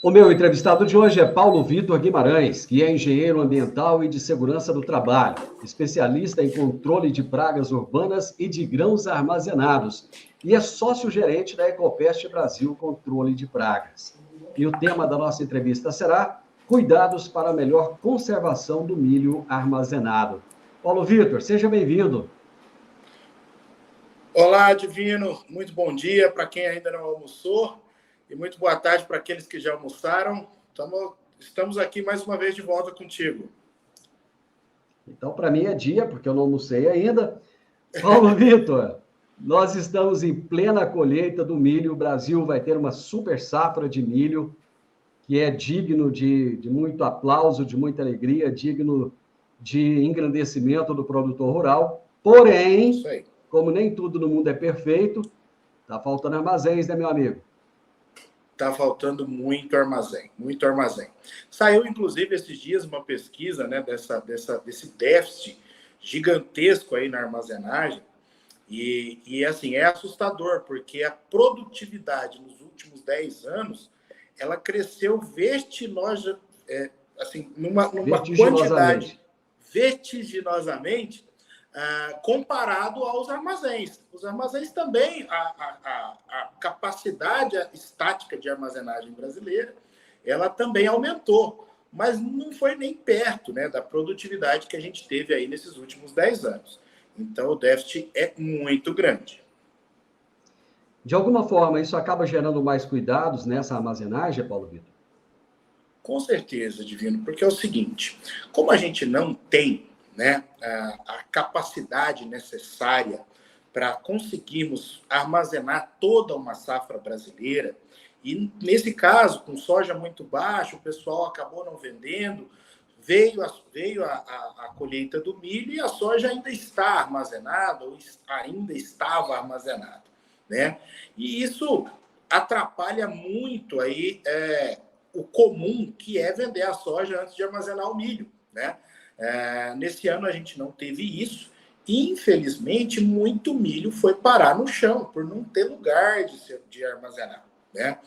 O meu entrevistado de hoje é Paulo Vitor Guimarães, que é engenheiro ambiental e de segurança do trabalho, especialista em controle de pragas urbanas e de grãos armazenados, e é sócio-gerente da Ecopest Brasil Controle de Pragas. E o tema da nossa entrevista será Cuidados para a melhor conservação do milho armazenado. Paulo Vitor, seja bem-vindo. Olá, Divino. Muito bom dia para quem ainda não almoçou e muito boa tarde para aqueles que já almoçaram. Estamos aqui mais uma vez de volta contigo. Então, para mim é dia, porque eu não almocei ainda. Paulo Vitor, nós estamos em plena colheita do milho. O Brasil vai ter uma super safra de milho, que é digno de muito aplauso, de muita alegria, digno de engrandecimento do produtor rural. Porém, como nem tudo no mundo é perfeito, está faltando armazéns, né, meu amigo? Está faltando muito armazém, muito armazém. Saiu, inclusive, esses dias uma pesquisa, né, desse déficit gigantesco aí na armazenagem. E assim, é assustador, porque a produtividade nos últimos 10 anos, ela cresceu numa quantidade vertiginosamente comparado aos armazéns. Os armazéns também, a capacidade estática de armazenagem brasileira, ela também aumentou, mas não foi nem perto, né, da produtividade que a gente teve aí nesses últimos 10 anos. Então, o déficit é muito grande. De alguma forma, isso acaba gerando mais cuidados nessa armazenagem, Paulo Vitor? Com certeza, Divino, porque é o seguinte, como a gente não tem, né, a capacidade necessária para conseguirmos armazenar toda uma safra brasileira, e nesse caso, com soja muito baixa, o pessoal acabou não vendendo, veio a colheita do milho e a soja ainda está armazenada, ou ainda estava armazenada, né? E isso atrapalha muito aí o comum, que é vender a soja antes de armazenar o milho, né? Nesse ano a gente não teve isso e, infelizmente, muito milho foi parar no chão por não ter lugar de armazenar, né?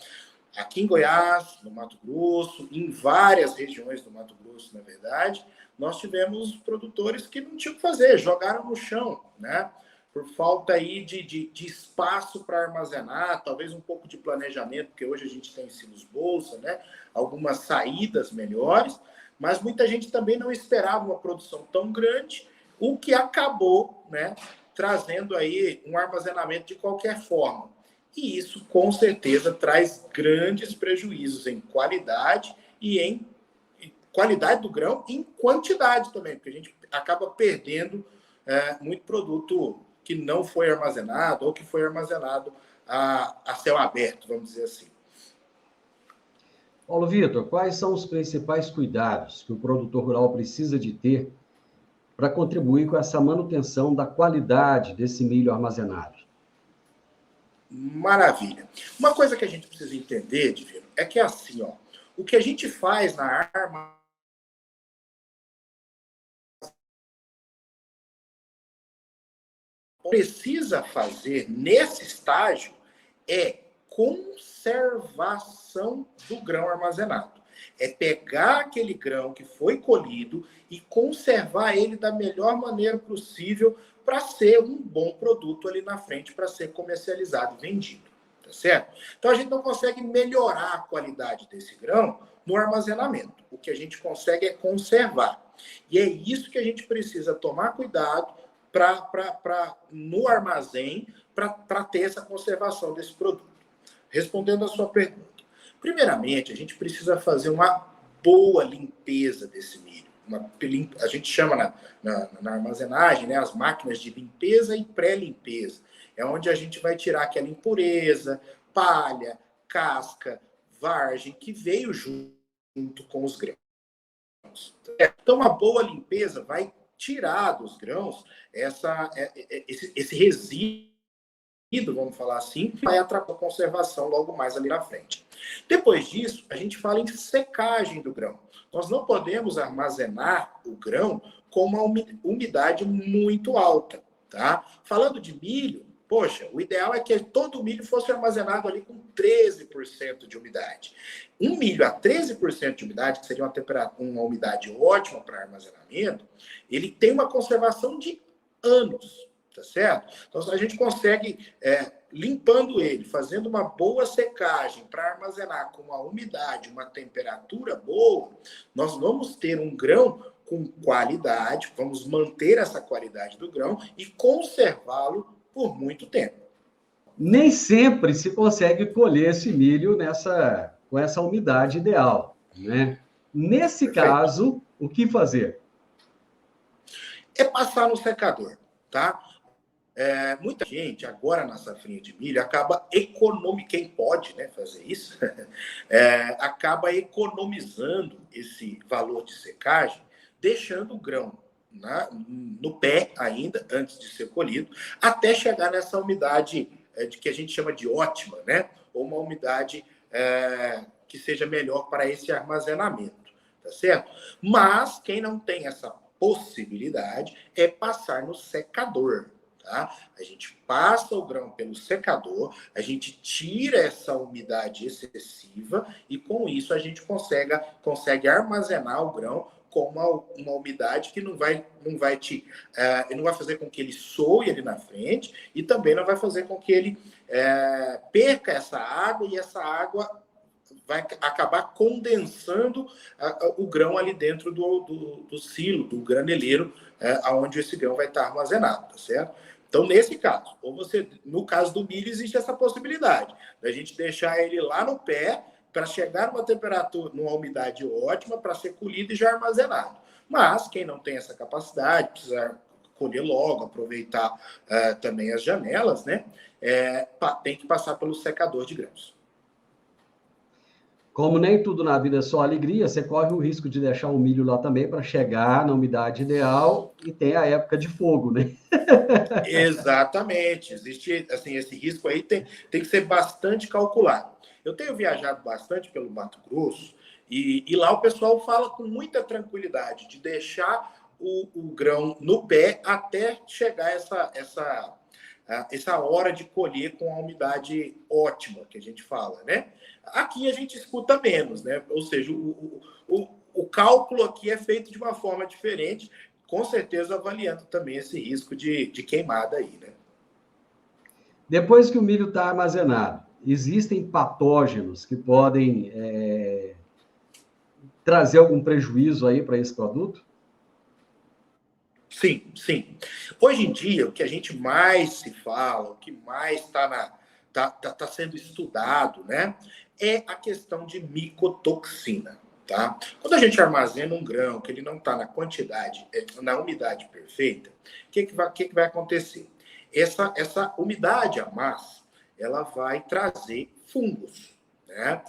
Aqui em Goiás, no Mato Grosso, em várias regiões do Mato Grosso, na verdade, nós tivemos produtores que não tinham o que fazer, jogaram no chão, né? Por falta aí de espaço para armazenar, talvez um pouco de planejamento, porque hoje a gente tem silos bolsa, né? Algumas saídas melhores, mas muita gente também não esperava uma produção tão grande, o que acabou, né, trazendo aí um armazenamento de qualquer forma. E isso, com certeza, traz grandes prejuízos em qualidade e em qualidade do grão e em quantidade também, porque a gente acaba perdendo muito produto que não foi armazenado ou que foi armazenado a céu aberto, vamos dizer assim. Paulo Vitor, quais são os principais cuidados que o produtor rural precisa de ter para contribuir com essa manutenção da qualidade desse milho armazenado? Maravilha. Uma coisa que a gente precisa entender, Divino, é que assim, ó, o que a gente faz na arma precisa fazer nesse estágio é conservação do grão armazenado. É pegar aquele grão que foi colhido e conservar ele da melhor maneira possível para ser um bom produto ali na frente, para ser comercializado e vendido. Tá certo? Então, a gente não consegue melhorar a qualidade desse grão no armazenamento. O que a gente consegue é conservar. E é isso que a gente precisa tomar cuidado no armazém para ter essa conservação desse produto. Respondendo a sua pergunta. Primeiramente, a gente precisa fazer uma boa limpeza desse milho. A gente chama na armazenagem, né, as máquinas de limpeza e pré-limpeza. É onde a gente vai tirar aquela impureza, palha, casca, vargem, que veio junto com os grãos. Então, uma boa limpeza vai tirar dos grãos esse resíduo, vamos falar assim, vai atrapalhar a conservação logo mais ali na frente. Depois disso, a gente fala em secagem do grão. Nós não podemos armazenar o grão com uma umidade muito alta, tá? Falando de milho, Poxa, o ideal é que todo o milho fosse armazenado ali com 13% de umidade. Um milho a 13% de umidade, que seria uma umidade ótima para armazenamento, ele tem uma conservação de anos, tá certo? Então, se a gente consegue, limpando ele, fazendo uma boa secagem para armazenar com uma umidade, uma temperatura boa, nós vamos ter um grão com qualidade, vamos manter essa qualidade do grão e conservá-lo por muito tempo. Nem sempre se consegue colher esse milho com essa umidade ideal, né? Nesse Perfeito. caso, o que fazer? É passar no secador, tá? Muita gente, agora na safrinha de milho, acaba economizando, quem pode, né, fazer isso, acaba economizando esse valor de secagem, deixando o grão no pé ainda, antes de ser colhido, até chegar nessa umidade de que a gente chama de ótima, né? Ou uma umidade que seja melhor para esse armazenamento, tá certo? Mas quem não tem essa possibilidade é passar no secador. Tá? A gente passa o grão pelo secador, a gente tira essa umidade excessiva e com isso a gente consegue armazenar o grão com uma umidade que não vai fazer com que ele soe ali na frente e também não vai fazer com que ele perca essa água e essa água vai acabar condensando o grão ali dentro do silo, do graneleiro, onde esse grão vai estar armazenado, tá certo? Então, nesse caso, no caso do milho, existe essa possibilidade da gente deixar ele lá no pé para chegar numa temperatura, numa umidade ótima, para ser colhido e já armazenado. Mas, quem não tem essa capacidade, precisa colher logo, aproveitar também as janelas, né? Tem que passar pelo secador de grãos. Como nem tudo na vida é só alegria, você corre o risco de deixar o milho lá também para chegar na umidade ideal e tem a época de fogo, né? Exatamente. Existe, assim, esse risco aí tem que ser bastante calculado. Eu tenho viajado bastante pelo Mato Grosso e lá o pessoal fala com muita tranquilidade de deixar o grão no pé até chegar essa hora de colher com a umidade ótima, que a gente fala, né? Aqui a gente escuta menos, né? Ou seja, o cálculo aqui é feito de uma forma diferente, com certeza avaliando também esse risco de queimada aí, né? Depois que o milho está armazenado, existem patógenos que podem trazer algum prejuízo aí para esse produto? Sim, sim. Hoje em dia, o que a gente mais se fala, o que mais tá sendo estudado, né, é a questão de micotoxina, tá? Quando a gente armazena um grão que ele não está na quantidade, na umidade perfeita, o que vai acontecer? Essa umidade a mais, ela vai trazer fungos, né?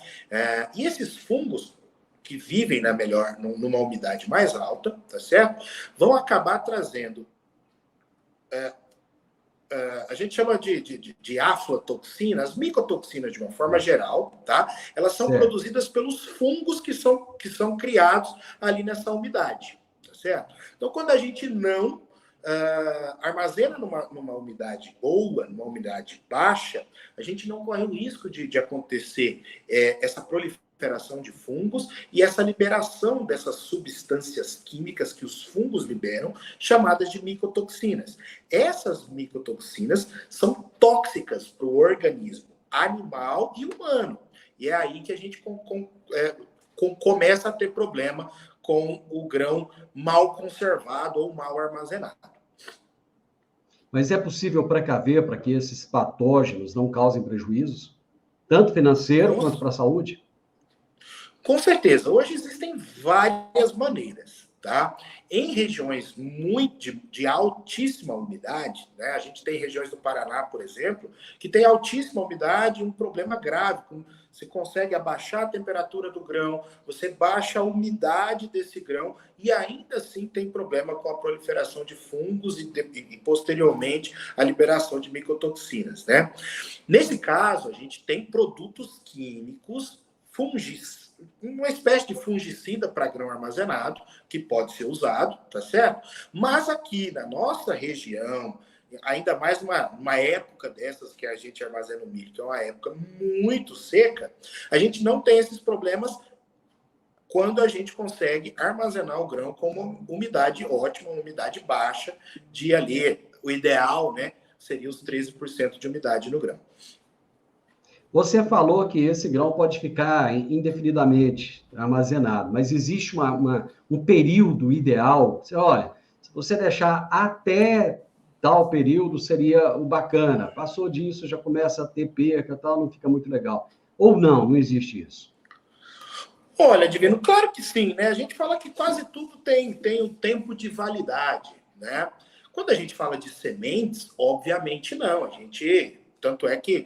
E esses fungos que vivem numa umidade mais alta, tá certo? Vão acabar trazendo, a gente chama de aflatoxinas, micotoxinas de uma forma geral, tá? Elas são produzidas pelos fungos que são criados ali nessa umidade, tá certo? Então, quando a gente não armazena numa umidade boa, numa umidade baixa, a gente não corre o risco de acontecer essa proliferação de fungos e essa liberação dessas substâncias químicas que os fungos liberam, chamadas de micotoxinas. Essas micotoxinas são tóxicas para o organismo animal e humano. E é aí que a gente começa a ter problema com o grão mal conservado ou mal armazenado. Mas é possível precaver para que esses patógenos não causem prejuízos, tanto financeiro quanto para a saúde? Com certeza. Hoje existem várias maneiras, tá? Em regiões de altíssima umidade, né? A gente tem regiões do Paraná, por exemplo, que tem altíssima umidade e um problema grave. Você consegue abaixar a temperatura do grão, você baixa a umidade desse grão e ainda assim tem problema com a proliferação de fungos e posteriormente a liberação de micotoxinas, né? Nesse caso, a gente tem produtos químicos uma espécie de fungicida para grão armazenado, que pode ser usado, tá certo? Mas aqui na nossa região, ainda mais uma época dessas que a gente armazena o milho, que é uma época muito seca, a gente não tem esses problemas quando a gente consegue armazenar o grão com uma umidade ótima, uma umidade baixa, de ali, o ideal, né, seria os 13% de umidade no grão. Você falou que esse grão pode ficar indefinidamente armazenado, mas existe um período ideal? Olha, se você deixar até tal período, seria o bacana. Passou disso, já começa a ter perca, tal, não fica muito legal. Ou não existe isso? Olha, Divino, claro que sim, né? A gente fala que quase tudo tem um tempo de validade, né? Quando a gente fala de sementes, obviamente não. Tanto é que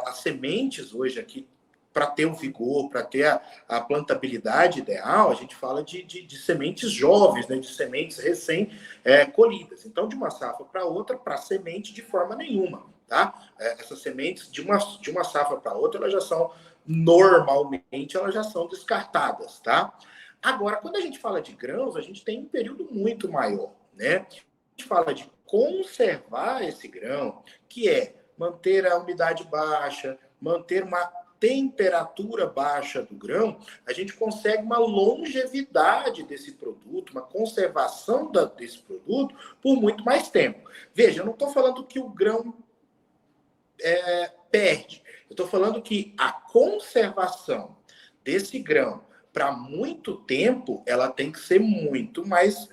as sementes hoje aqui, para ter o vigor, para ter a plantabilidade ideal, a gente fala de sementes jovens, né? De sementes recém-colhidas. Então, de uma safra para outra, para semente, de forma nenhuma, tá? Essas sementes, de uma safra para outra, elas já são normalmente elas já são descartadas, tá? Agora, quando a gente fala de grãos, a gente tem um período muito maior, né? A gente fala de conservar esse grão, que é manter a umidade baixa, manter uma temperatura baixa do grão, a gente consegue uma longevidade desse produto, uma conservação desse produto por muito mais tempo. Veja, eu não estou falando que o grão perde. Eu estou falando que a conservação desse grão para muito tempo, ela tem que ser muito mais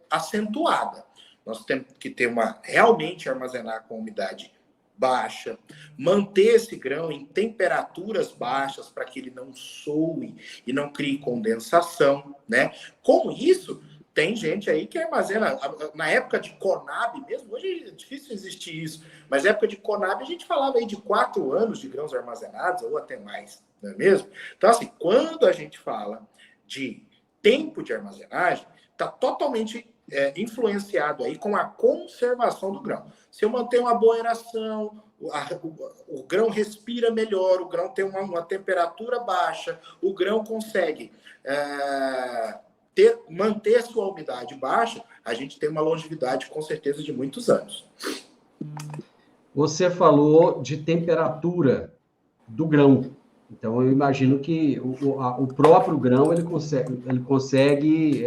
acentuada. Nós temos que ter realmente armazenar com umidade baixa, manter esse grão em temperaturas baixas para que ele não soe e não crie condensação, né? Com isso, tem gente aí que armazena, na época de Conab mesmo, hoje é difícil existir isso, mas na época de Conab a gente falava aí de 4 anos de grãos armazenados, ou até mais, não é mesmo? Então, assim, quando a gente fala de tempo de armazenagem, está totalmente influenciado aí com a conservação do grão. Se eu manter uma boa aeração, o grão respira melhor, o grão tem uma temperatura baixa, o grão consegue manter a sua umidade baixa, a gente tem uma longevidade com certeza de muitos anos. Você falou de temperatura do grão. Então, eu imagino que o próprio grão ele consegue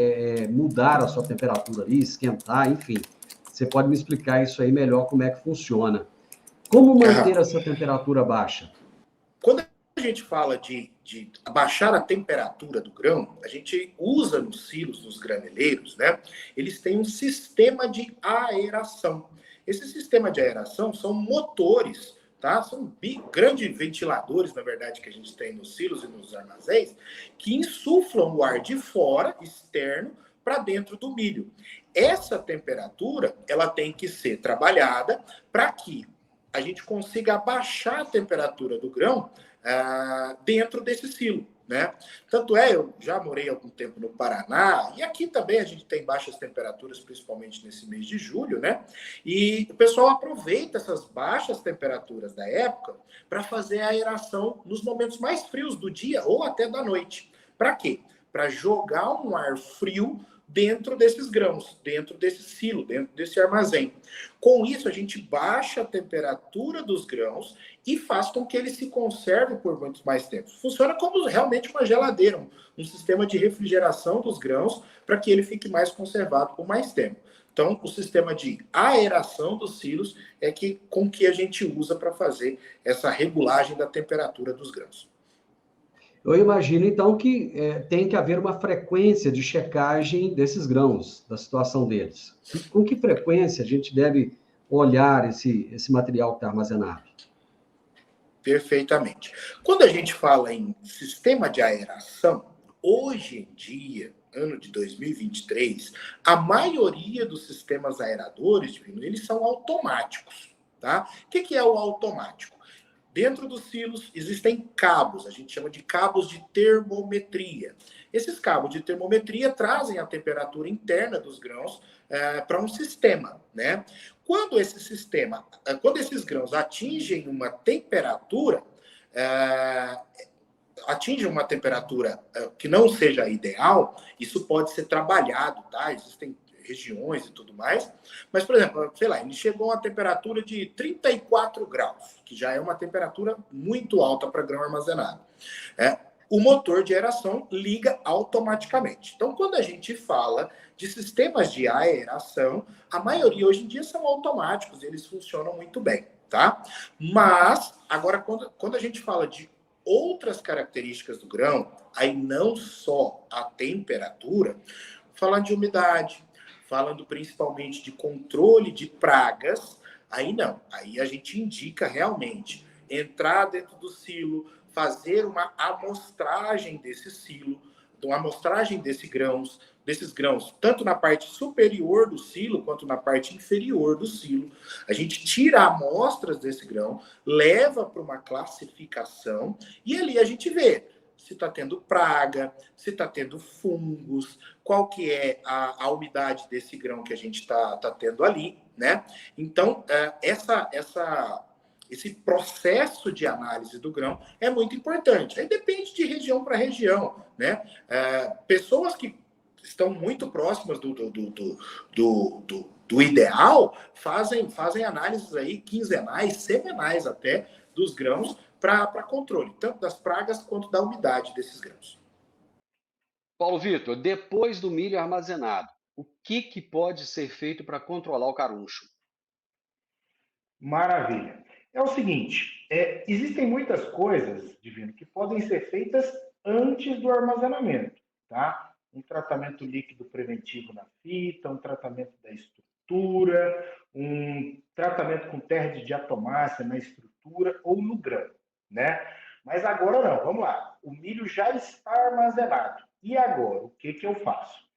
mudar a sua temperatura ali, esquentar, enfim. Você pode me explicar isso aí melhor, como é que funciona. Como manter essa temperatura baixa? Quando a gente fala de abaixar a temperatura do grão, a gente usa nos silos, nos graneleiros, né? Eles têm um sistema de aeração. Esse sistema de aeração são motores, tá? São grandes ventiladores, na verdade, que a gente tem nos silos e nos armazéns, que insuflam o ar de fora, externo, para dentro do milho. Essa temperatura, ela tem que ser trabalhada para que a gente consiga abaixar a temperatura do grão dentro desse silo, né? Tanto eu já morei algum tempo no Paraná, e aqui também a gente tem baixas temperaturas, principalmente nesse mês de julho, né? E o pessoal aproveita essas baixas temperaturas da época para fazer a aeração nos momentos mais frios do dia ou até da noite. Para quê? Para jogar um ar frio dentro desses grãos, dentro desse silo, dentro desse armazém. Com isso, a gente baixa a temperatura dos grãos e faz com que ele se conserve por muito mais tempo. Funciona como realmente uma geladeira, um sistema de refrigeração dos grãos para que ele fique mais conservado por mais tempo. Então, o sistema de aeração dos silos é com que a gente usa para fazer essa regulagem da temperatura dos grãos. Eu imagino, então, que tem que haver uma frequência de checagem desses grãos, da situação deles. Com que frequência a gente deve olhar esse material que está armazenado? Perfeitamente. Quando a gente fala em sistema de aeração, hoje em dia, ano de 2023, a maioria dos sistemas aeradores, eles são automáticos, tá? O que é o automático? Dentro dos silos existem cabos, a gente chama de cabos de termometria. Esses cabos de termometria trazem a temperatura interna dos grãos para um sistema, né? Quando esses grãos atingem uma temperatura, que não seja ideal, isso pode ser trabalhado, tá? Existem regiões e tudo mais. Mas, por exemplo, sei lá, ele chegou a uma temperatura de 34 graus, que já é uma temperatura muito alta para grão armazenado. O motor de aeração liga automaticamente. Então, quando a gente fala de sistemas de aeração, a maioria hoje em dia são automáticos, eles funcionam muito bem, tá? Mas, agora, quando a gente fala de outras características do grão, aí não só a temperatura, falando de umidade, falando principalmente de controle de pragas, aí não. Aí a gente indica realmente entrar dentro do silo, fazer uma amostragem desse silo, uma amostragem desses grãos, tanto na parte superior do silo quanto na parte inferior do silo. A gente tira amostras desse grão, leva para uma classificação e ali a gente vê se está tendo praga, se está tendo fungos, qual que é a umidade desse grão que a gente está tendo ali, né? Então, esse processo de análise do grão é muito importante. Aí depende de região para região, né? Pessoas que estão muito próximas do ideal fazem análises aí quinzenais, semanais até, dos grãos para controle, tanto das pragas quanto da umidade desses grãos. Paulo Vitor, depois do milho armazenado, o que pode ser feito para controlar o caruncho? Maravilha. É o seguinte, existem muitas coisas, Divino, que podem ser feitas antes do armazenamento, tá? Um tratamento líquido preventivo na fita, um tratamento da estrutura, um tratamento com terra de diatomácea na estrutura ou no grão, né? Mas agora não, vamos lá. O milho já está armazenado. E agora, o que eu faço?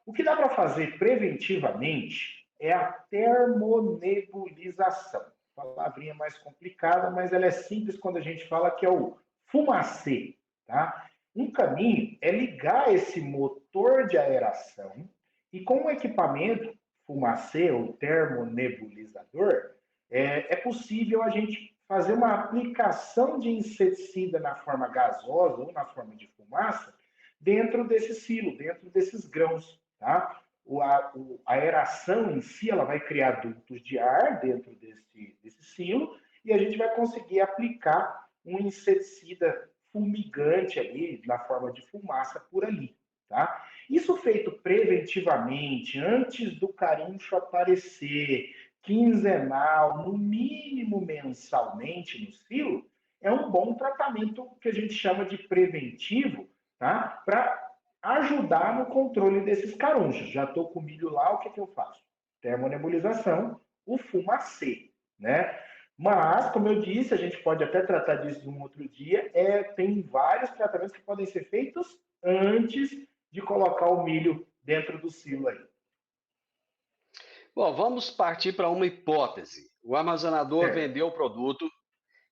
O que dá para fazer preventivamente é a termonebulização. Palavrinha mais complicada, mas ela é simples quando a gente fala que é o fumacê, tá? Um caminho é ligar esse motor de aeração e com o equipamento fumacê ou termonebulizador, é possível a gente fazer uma aplicação de inseticida na forma gasosa ou na forma de fumaça dentro desse silo, dentro desses grãos, tá? A aeração em si ela vai criar dutos de ar dentro desse silo e a gente vai conseguir aplicar um inseticida fumigante ali na forma de fumaça por ali, tá? Isso feito preventivamente, antes do caruncho aparecer, quinzenal, no mínimo mensalmente no silo, é um bom tratamento que a gente chama de preventivo, tá? Para ajudar no controle desses carunchos. Já estou com o milho lá, o que eu faço? Termonebulização, o fumacê, né? Mas, como eu disse, a gente pode até tratar disso um outro dia, tem vários tratamentos que podem ser feitos antes de colocar o milho dentro do silo aí. Bom, vamos partir para uma hipótese. O armazenador vendeu o produto,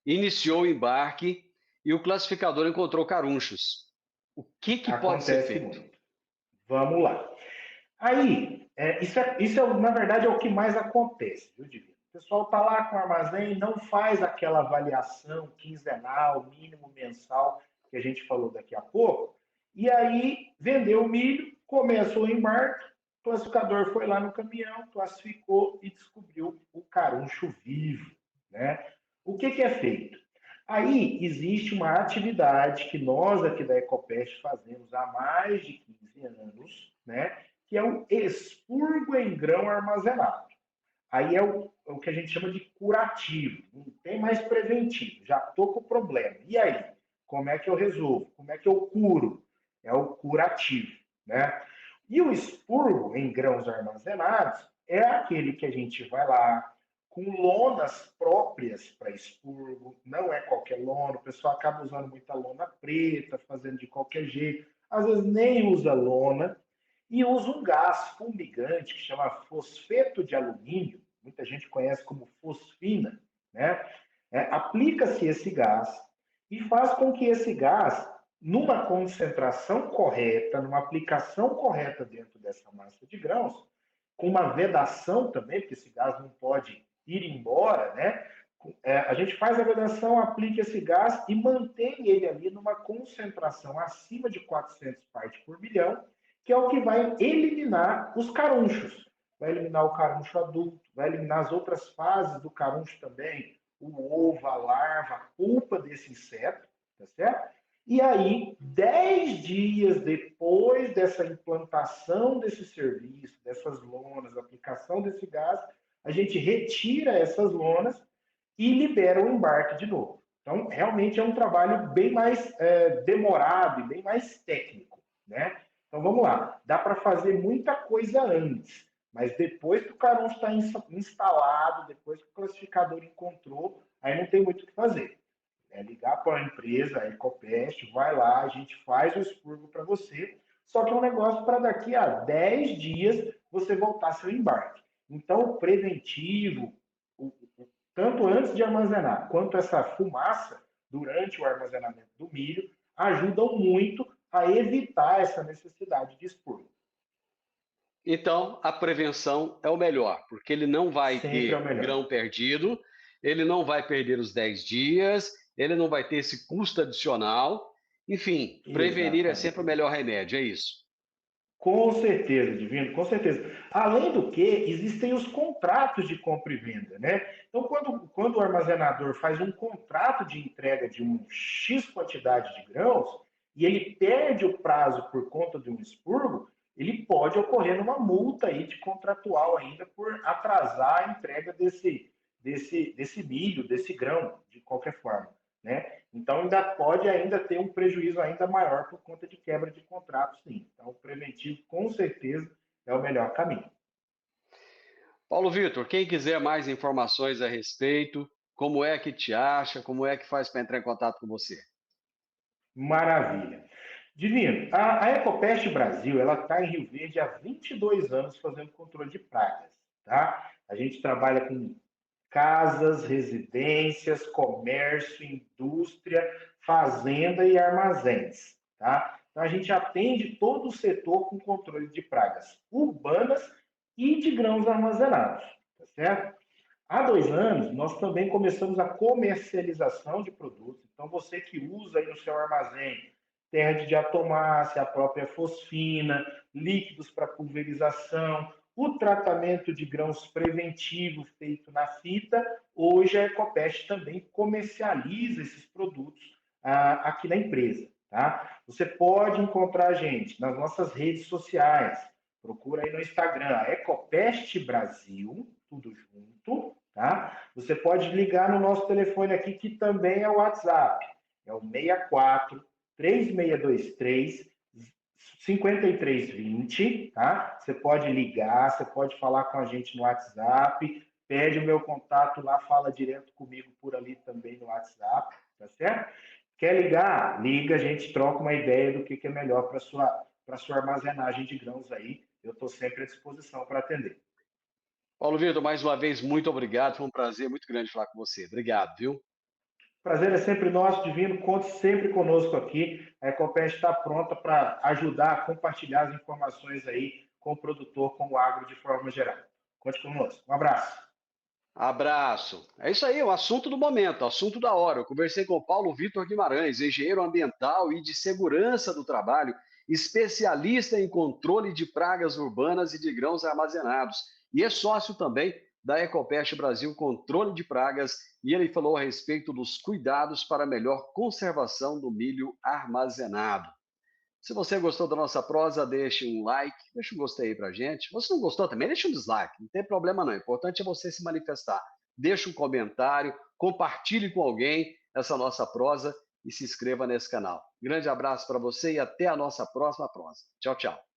iniciou o embarque e o classificador encontrou carunchos. O que pode ser feito? Muito. Vamos lá. Aí, na verdade, é o que mais acontece, viu, Divino? O pessoal está lá com o armazém, não faz aquela avaliação quinzenal, mínimo mensal, que a gente falou daqui a pouco, e aí vendeu o milho, começou o embarque, o classificador foi lá no caminhão, classificou e descobriu o caruncho vivo, né? O que é feito? Aí existe uma atividade que nós aqui da Ecopest fazemos há mais de 15 anos, né? Que é o expurgo em grão armazenado. Aí é o que a gente chama de curativo, não tem mais preventivo, já estou com o problema. E aí? Como é que eu resolvo? Como é que eu curo? É o curativo, né? E o expurgo em grãos armazenados é aquele que a gente vai lá com lonas próprias para expurgo, não é qualquer lona, o pessoal acaba usando muita lona preta, fazendo de qualquer jeito, às vezes nem usa lona, e usa um gás fumigante que chama fosfeto de alumínio, muita gente conhece como fosfina, né? Aplica-se esse gás e faz com que esse gás, numa concentração correta, numa aplicação correta dentro dessa massa de grãos, com uma vedação também, porque esse gás não pode ir embora, né? A gente faz a vedação, aplica esse gás e mantém ele ali numa concentração acima de 400 partes por milhão, que é o que vai eliminar os carunchos. Vai eliminar o caruncho adulto, vai eliminar as outras fases do caruncho também, o ovo, a larva, a pulpa desse inseto, tá certo? E aí, 10 dias depois dessa implantação desse serviço, dessas lonas, aplicação desse gás, a gente retira essas lonas e libera o embarque de novo. Então, realmente é um trabalho bem mais demorado e bem mais técnico, né? Então, vamos lá. Dá para fazer muita coisa antes, mas depois que o caruncho está instalado, depois que o classificador encontrou, aí não tem muito o que fazer. É ligar para a empresa, a Ecopest, vai lá, a gente faz o expurgo para você, só que é um negócio para daqui a 10 dias você voltar seu embarque. Então, o preventivo, tanto antes de armazenar quanto essa fumaça durante o armazenamento do milho, ajudam muito a evitar essa necessidade de expurgo. Então, a prevenção é o melhor, porque ele não vai Sempre é o ter melhor. grão perdido, ele não vai perder os 10 dias, ele não vai ter esse custo adicional. Enfim, prevenir é sempre o melhor remédio, é isso. Com certeza, Divino, com certeza. Além do que, existem os contratos de compra e venda, né? Então, quando o armazenador faz um contrato de entrega de um X quantidade de grãos e ele perde o prazo por conta de um expurgo, ele pode ocorrer numa multa aí de contratual ainda por atrasar a entrega desse milho, desse grão, de qualquer forma, né? Então, ainda pode ainda ter um prejuízo ainda maior por conta de quebra de contrato, sim. Então, o preventivo, com certeza, é o melhor caminho. Paulo Vitor, quem quiser mais informações a respeito, como é que te acha, como é que faz para entrar em contato com você? Maravilha. Divino, a Ecopest Brasil, ela está em Rio Verde há 22 anos fazendo controle de pragas, tá? A gente trabalha com casas, residências, comércio, indústria, fazenda e armazéns, tá? Então a gente atende todo o setor com controle de pragas urbanas e de grãos armazenados, tá certo? Há 2 anos, nós também começamos a comercialização de produtos. Então, você que usa aí no seu armazém terra de diatomácea, a própria fosfina, líquidos para pulverização, o tratamento de grãos preventivo feito na fita, hoje a Ecopest também comercializa esses produtos aqui na empresa. Tá? Você pode encontrar a gente nas nossas redes sociais. Procura aí no Instagram, Ecopest Brasil, tudo junto, tá? Você pode ligar no nosso telefone aqui, que também é o WhatsApp. É o 64 3623 5320, tá? Você pode ligar, você pode falar com a gente no WhatsApp, pede o meu contato lá, fala direto comigo por ali também no WhatsApp, tá certo? Quer ligar? Liga, a gente troca uma ideia do que é melhor para sua armazenagem de grãos aí. Eu estou sempre à disposição para atender. Paulo Vitor, mais uma vez, muito obrigado. Foi um prazer muito grande falar com você. Obrigado, viu? Prazer é sempre nosso, Divino. Conte sempre conosco aqui. A Ecopest está pronta para ajudar a compartilhar as informações aí com o produtor, com o agro de forma geral. Conte conosco. Um abraço. Abraço. É isso aí, o assunto do momento, o assunto da hora. Eu conversei com o Paulo Vitor Guimarães, engenheiro ambiental e de segurança do trabalho, especialista em controle de pragas urbanas e de grãos armazenados. E é sócio também da Ecopest Brasil Controle de Pragas. E ele falou a respeito dos cuidados para a melhor conservação do milho armazenado. Se você gostou da nossa prosa, deixe um like, deixe um gostei aí pra gente. Se você não gostou também, deixe um dislike, não tem problema não. O importante é você se manifestar. Deixe um comentário, compartilhe com alguém essa nossa prosa e se inscreva nesse canal. Grande abraço para você e até a nossa próxima prosa. Tchau, tchau.